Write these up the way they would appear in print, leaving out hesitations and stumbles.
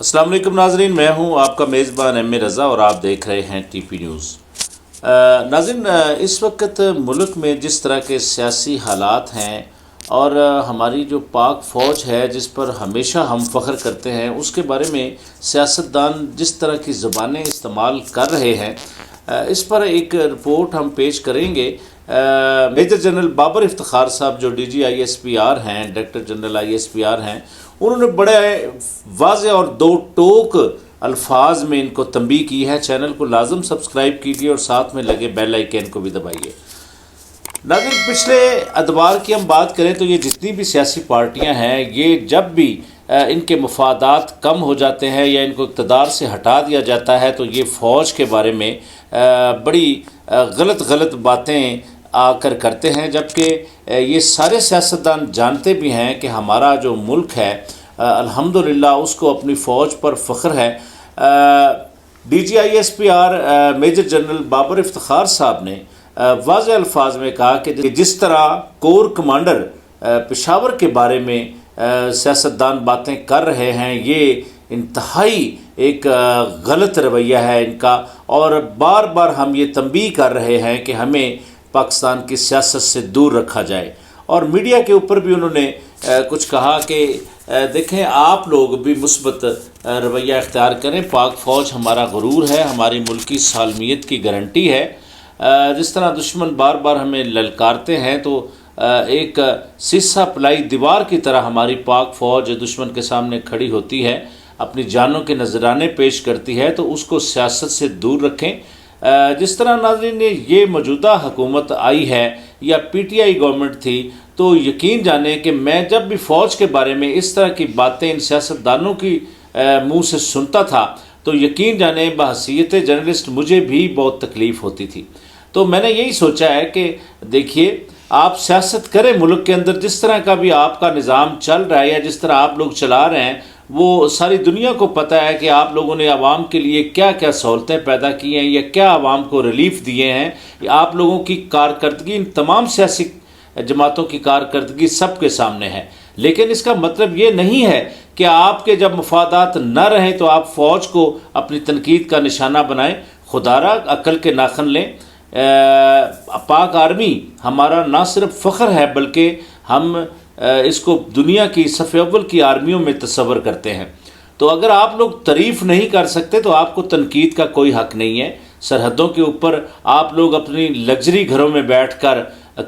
अस्सलाम वालेकुम नाज़रीन, मैं हूं आपका मेज़बान एम ए रज़ा और आप देख रहे हैं टीपी न्यूज़। नाज़रीन, इस वक्त मुल्क में जिस तरह के सियासी हालात हैं और हमारी जो पाक फ़ौज है जिस पर हमेशा हम फ़ख्र करते हैं, उसके बारे में सियासतदान जिस तरह की ज़बानें इस्तेमाल कर रहे हैं, इस पर एक रिपोर्ट हम पेश करेंगे। मेजर जनरल बाबर इफ्तिखार साहब जो DGISPR हैं, डायरेक्टर जनरल ISPR हैं, उन्होंने बड़े वाज़ेह और दो टोक अल्फाज में इनको तंबीह की है। चैनल को लाजम सब्सक्राइब कीजिए और साथ में लगे बेल आइकन को भी दबाइए। नाज़रीन, पिछले अदवार की हम बात करें तो ये जितनी भी सियासी पार्टियां हैं, ये जब भी इनके मफादात कम हो जाते हैं या इनको इक़्तिदार से हटा दिया जाता है तो ये फ़ौज के बारे में बड़ी गलत बातें आकर करते हैं, जबकि ये सारे सियासतदान जानते भी हैं कि हमारा जो मुल्क है अल्हम्दुलिल्लाह उसको अपनी फ़ौज पर फ़ख्र है। DGISPR major general Babar Iftikhar sahab ने वाज़ेह अल्फाज में कहा कि जिस तरह कोर कमांडर पेशावर के बारे में सियासतदान बातें कर रहे हैं, ये इंतहाई एक गलत रवैया है इनका, और बार बार हम ये तंबीह कर रहे हैं कि हमें पाकिस्तान की सियासत से दूर रखा जाए। और मीडिया के ऊपर भी उन्होंने कुछ कहा कि देखें, आप लोग भी मुस्बत रवैया इख्तियार करें, पाक फ़ौज हमारा गुरूर है, हमारी मुल्की सालमियत की गारंटी है। जिस तरह दुश्मन बार बार हमें ललकारते हैं तो एक सीसा पलाई दीवार की तरह हमारी पाक फ़ौज दुश्मन के सामने खड़ी होती है, अपनी जानों के नजराने पेश करती है, तो उसको सियासत से दूर रखें। जिस तरह नाज़रीन ये मौजूदा हुकूमत आई है या PTI गवर्नमेंट थी, तो यकीन जाने कि मैं जब भी फ़ौज के बारे में इस तरह की बातें इन सियासतदानों की मुंह से सुनता था तो यकीन जाने बहसीयत जर्नलिस्ट मुझे भी बहुत तकलीफ़ होती थी। तो मैंने यही सोचा है कि देखिए, आप सियासत करें मुल्क के अंदर, जिस तरह का भी आपका निज़ाम चल रहा है या जिस तरह आप लोग चला रहे हैं, वो सारी दुनिया को पता है कि आप लोगों ने आवाम के लिए क्या क्या सहूलतें पैदा की हैं या क्या आवाम को रिलीफ दिए हैं। आप लोगों की कारकर्दगी, इन तमाम सियासी जमातों की कारकर्दगी सबके सामने है। लेकिन इसका मतलब ये नहीं है कि आपके जब मफादात न रहें तो आप फ़ौज को अपनी तनकीद का निशाना बनाएं। खुदारा अक्ल के नाखन लें। पाक आर्मी हमारा ना सिर्फ फ़ख्र है बल्कि हम इसको दुनिया की सफ़े अव्वल की आर्मियों में तस्वर करते हैं। तो अगर आप लोग तारीफ़ नहीं कर सकते तो आपको तनकीद का कोई हक़ नहीं है। सरहदों के ऊपर आप लोग अपनी लग्जरी घरों में बैठकर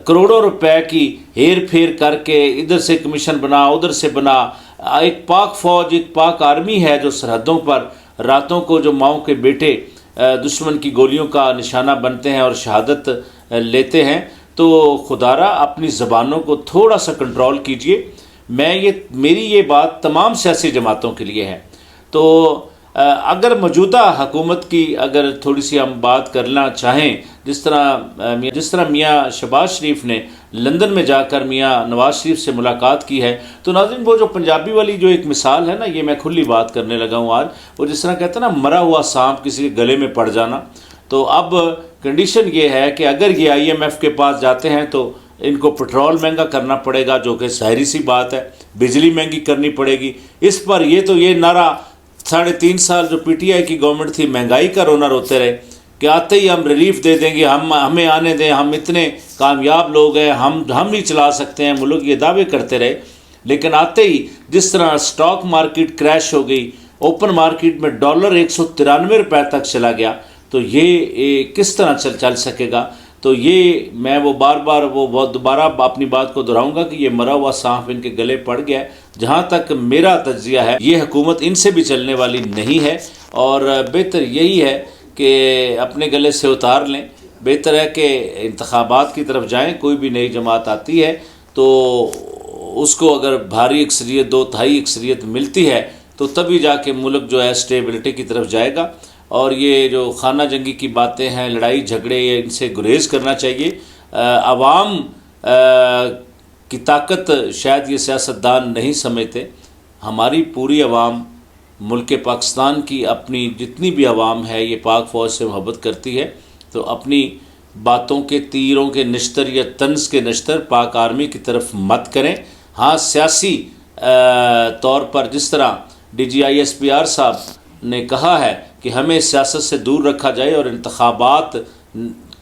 करोड़ों रुपए की हेर फेर करके इधर से कमीशन बना उधर से बना, एक पाक फ़ौज, एक पाक आर्मी है जो सरहदों पर रातों को जो माओं के बेटे दुश्मन की गोलियों का निशाना बनते हैं और शहादत लेते हैं। तो खुदारा अपनी ज़बानों को थोड़ा सा कंट्रोल कीजिए। मेरी ये बात तमाम सियासी जमातों के लिए है। तो अगर मौजूदा हुकूमत की अगर थोड़ी सी हम बात करना चाहें, जिस तरह मियाँ शहबाज शरीफ ने लंदन में जाकर मियाँ नवाज़ शरीफ से मुलाकात की है, तो नाज़रीन वो जो पंजाबी वाली जो एक मिसाल है ना, ये मैं खुली बात करने लगा हूँ आज। वो जिस तरह कहते हैं ना, मरा हुआ सांप किसी के गले में पड़ जाना। तो अब कंडीशन ये है कि अगर ये IMF के पास जाते हैं तो इनको पेट्रोल महंगा करना पड़ेगा, जो कि ज़ाहिर सी बात है, बिजली महंगी करनी पड़ेगी। इस पर ये नारा 3.5 साल जो PTI की गवर्नमेंट थी, महंगाई का रोना रोते रहे कि आते ही हम रिलीफ दे देंगे, हमें आने दें, हम इतने कामयाब लोग हैं, हम ही चला सकते हैं मुल्क, ये दावे करते रहे। लेकिन आते ही जिस तरह स्टॉक मार्केट क्रैश हो गई, ओपन मार्केट में डॉलर 193 रुपये तक चला गया, तो ये किस तरह चल सकेगा। तो ये मैं दोबारा अपनी बात को दोहराऊंगा कि ये मरा हुआ सांप इनके गले पड़ गया। जहाँ तक मेरा तज्जिया है, ये हुकूमत इनसे भी चलने वाली नहीं है और बेहतर यही है कि अपने गले से उतार लें। बेहतर है कि इंतखाबात की तरफ जाएं। कोई भी नई जमात आती है तो उसको अगर भारी अक्सरियत, 2/3 अक्सरियत मिलती है तो तभी जाके मुल्क जो है स्टेबिलिटी की तरफ जाएगा। और ये जो खाना जंगी की बातें हैं, लड़ाई झगड़े, इनसे गुरेज करना चाहिए। आवाम की ताकत शायद ये सियासतदान नहीं समझते। हमारी पूरी आवाम, मुल्क पाकिस्तान की अपनी जितनी भी आवाम है, ये पाक फ़ौज से मोहब्बत करती है। तो अपनी बातों के तीरों के नश्तर या तंज के नश्तर पाक आर्मी की तरफ मत करें। हाँ, सियासी तौर पर जिस तरह DGISPR صاحب نے کہا ہے کہ ہمیں سیاست سے دور رکھا جائے اور انتخابات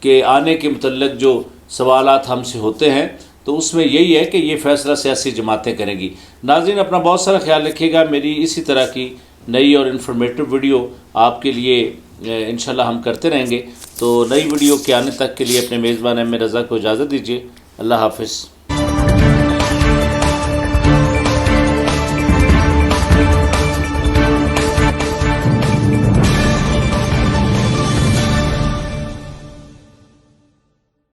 کے آنے کے متعلق جو سوالات ہم سے ہوتے ہیں تو اس میں یہی ہے کہ یہ فیصلہ سیاسی جماعتیں کریں گی۔ ناظرین اپنا بہت سارا خیال رکھیے گا، میری اسی طرح کی نئی اور انفارمیٹو ویڈیو آپ کے لیے انشاءاللہ ہم کرتے رہیں گے۔ تو نئی ویڈیو کے آنے تک کے لیے اپنے میزبان احمد رضا کو اجازت دیجیے۔ اللہ حافظ۔